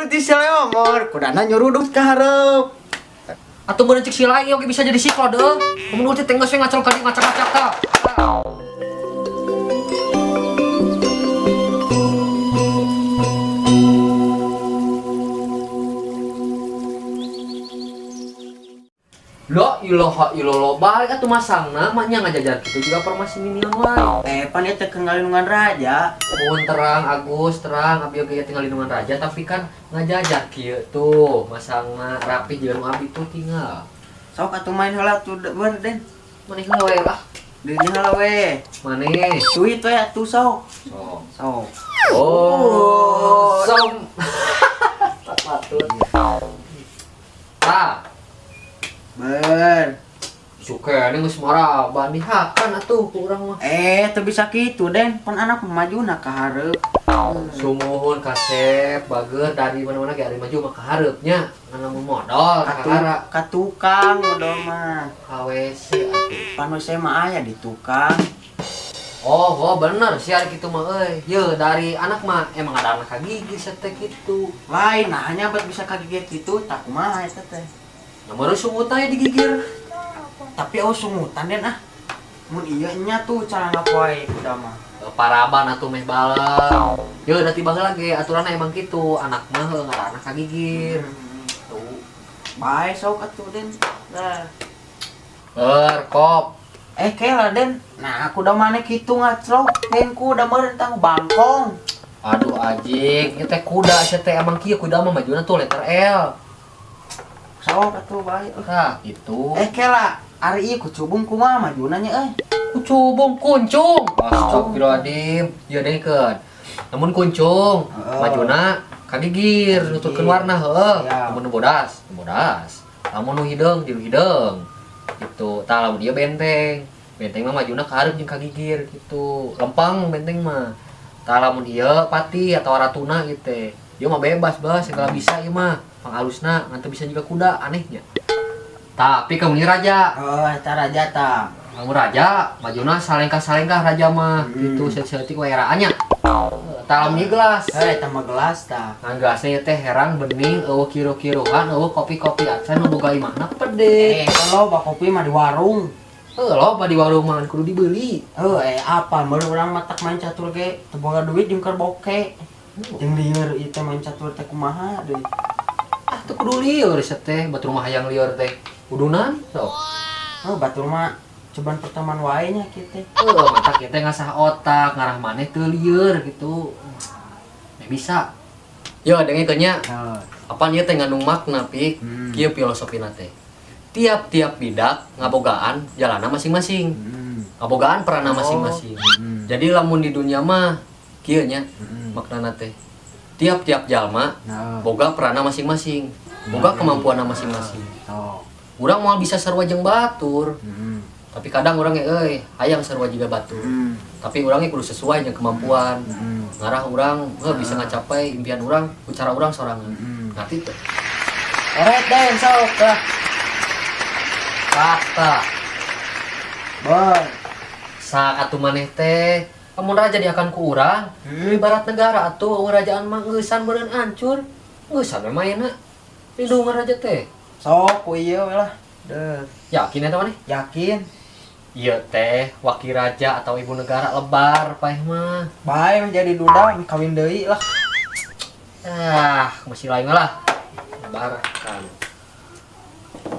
Panu ti seleomor, kudana nyurudut ka hareup. Atuh bener cek si lain oke bisa jadi siklo deh. Kamu ngerti tengah saya ngacol kali ngacak-ngacak tak. Lo ilaha illallah balik atuh masangna mahnya ngajajar kitu juga formasi minion wae. Pan ieu teh kengalindungan raja. Mohon terang Agus, terang abi oge tinggal lindungan raja tapi kan ngajajar kieu tuh masangna rapi jeung nu abi tuh tinggal. Sok atuh main heula tuh ber Den. Maneh we lah. Di heula we. Maneh. Duit we atuh sok. Sok. Sok. Oh, som. Tak patut. Ah, Ber. suka ini geus maraban dihakan atuh ku urang mah. Teu bisa kitu Den, pan anak mamajuna ka hareup. Sumuhun kasep bager dari mana-mana ge ari maju mah ka hareupnya. Ngana mun modal kakara Ka tukang modal mah. KWC atuh. Pan we mah aya di tukang. Oh, bener sih ari kitu mah euy. Ye dari anak mah emang ada anak kagigi setek kitu. Lain nah hanya buat bisa kagigit kitu tak kumaha eta teh. Nomor sumut aya digigir. Tapi sumutan Den ah. Mun ieu nya tuh cara ngapoe kuda mah. Paraban atuh meh balem. Ye da tiba heula ge aturanna emang kitu, anak mah ngaranna kagigir. Tuh. Bae sok atuh Den. Nah. Kop. Kela Den. Nah, aku udah mana kitu ngacrok. Penku udah meureun tang bangkong. Aduh anjing, ieu teh kuda sia teh emang kieu kuda mah majuna tuh letter L. Sok atuh bae. Nah, itu. Kela, ari ieu kucubung kumaha majuna nya euy. Kucubung kuncung. Astagfirullahaladzim. Ieu dengkeun. Namun kuncung, majuna kagigir nuturkeun warna heueuh. Lamun nu bodas, lamun nu hideung di hideung. Gitu. Tah lamun ieu benteng. Benteng mah majuna ka hareup jeung kagigir gitu. Lempeng benteng mah. Tah lamun ieu pati atau ratuna gitu teh. Ieu mah bebas bae segala bisa ieu mah. Pangalusna ngan teu bisa juga kuda anehnya. Tapi kamu ini raja. Eta raja tah. Kamu raja, majuna salengkah raja mah. Gitu seutik wae raanya. Tah lamun ieu gelas. Eta mah gelas tah. Nah gelasnya teh herang bening eueuh kiru-kiruan eueuh kopi-kopi acan nu boga imahna pede. Kalau bak kopi mah di warung. Loba di warung mah kudu dibeli. Apa meureun urang matak main catur ge teu boga duit jeung keur boke. Jeung lieur ieu teh main catur teh kumaha deui. Ah teu kudu lieur sia teh batur mah hayang lieur teh. Kudunan sok. Batur mah cobaan pertemanan wae nya kieu teh. Matak ieu teh ngasah otak, ngarah maneh teu lieur gitu. Bisa. Yo dengekeun nya. Apa ieu teh ngandung makna pik. Kieu filosofina teh. Tiap-tiap bidak ngabogaan jalanna masing-masing. Ngabogaan peranna masing-masing. Jadi lamun di dunia mah kieu nya maknana teh. Tiap-tiap jalma boga peranna masing-masing. Boga kemampuanna masing-masing. Urang moal bisa sarua jeung batur. Tapi kadang urang hayang sarua juga batur. Tapi urangnya kudu sesuai jeung kemampuan. Ngarah urang bisa ngacapai impian urang ku cara urang sorangan. Ngarti teh. Eret Den sok tah. Kata Boy. saat atuh maneh teh lamun raja diakan ku urang ibarat negara atuh kerajaan mah geussan beureun hancur geussan we maena lindungan raja teh Sok ku ieu we lah. Deuh. yakin eta maneh Yakin. ieu teh wakil raja atau ibu negara lebar paeh mah Bae menjadi duda kawin deui lah. masih lain lah lebar kan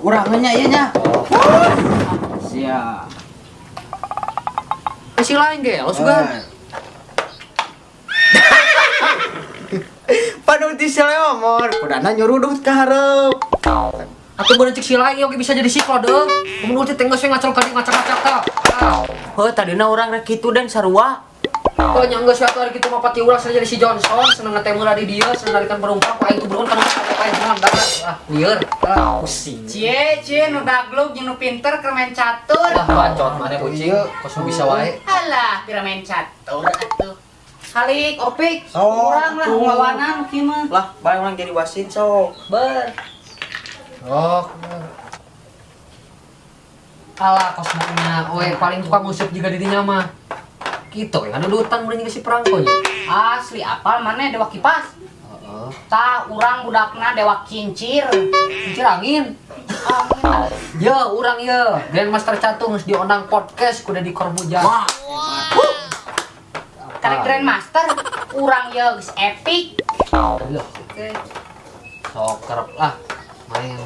Urang nya ieu nya. Sia. masih lain ge lo sugan Panu ti seleomor, kudana nyurudut ka hareup. atuh bener cek si lain oge bisa jadi siklo deh kamu ngerti tengah saya ngacol kali ngacak-ngacak tak Tadina urang rek kitu Den sarua. nyangga suatu hari kita mau pati ulang saja jadi si Johnson senang ngetemu di dia senang narikan penumpang paling itu berun kan paling jangan darat liar pusing Cie nu daglug jeung nu pinter keur main catur. bacot mana kucing kos bisa wae Alah, pira main catur atuh. Halik, opik, Oh, urang lah atuh. lawanan kieu mah. Lah, bae urang jadi wasit sok. Ber. alah kos maunya paling tukang ngusip juga dirinya mah gitu yang ada dutan mulai si perangkonya Asli apal maneh dewa kipas. heeh Tah urang budakna dewa kincir. Kincir angin. Ya, urang ya. Grandmaster Catung geus diundang podcast kuda di Kormuja. Wah. Karek Grandmaster urang ye geus epic. Oke. Sok kerep lah. Main.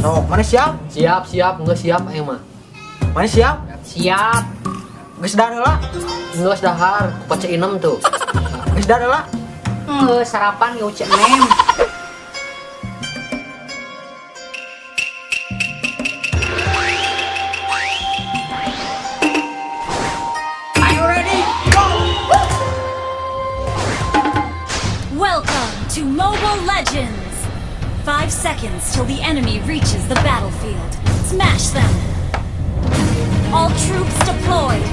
Sok, mana siap? Siap, enggak siap aing mah. Mana siap? Siap. Geus dah heula. Geus dahar, kupace 6 tuh. Geus dah heula. Sarapan ge ucek nem. Welcome to Mobile Legends! 5 seconds till the enemy reaches the battlefield. Smash them! All troops deployed!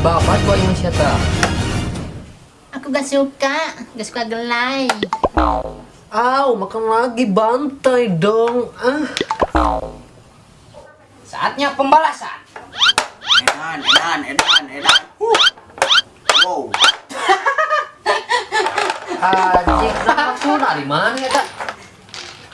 Bapak gua yang siapa? Aku gak suka gelai. Aw, makan lagi bantai dong. Saatnya pembalasan. Edan. Wow. Anjing, langsung dari mana ya, Kak?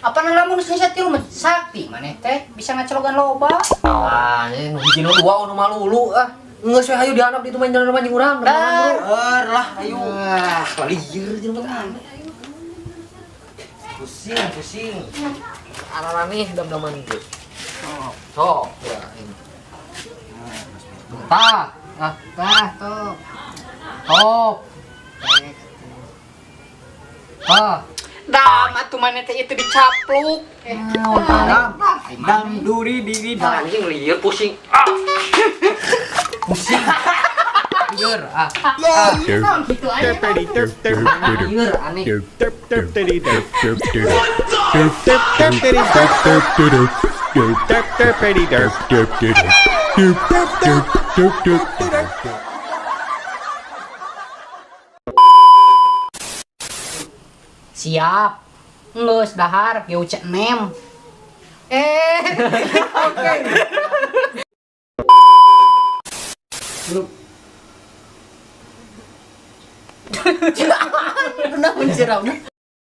Apa lamun geus ngeset ti rumah sakti maneh teh bisa ngacologan loba. Ah, ini nu hiji nu dua nu malulu ah. Geus we hayu dihandap di main jalan mancing urang. Lah, ayo. Ah, lieur jeung mana. Pusing. Arana nih dam-daman itu. Sok, ya ini. Tah, Tuh. top. Tah. Dam atuh maneh teh itu dicapluk. Dam duri diri dam. Anjing lieur pusing. Pusing. Lieur ah. Naon kitu aja. Lieur aneh. Siap. Geus dahar ge ucek nem. Oke. Pernah mencerahnya.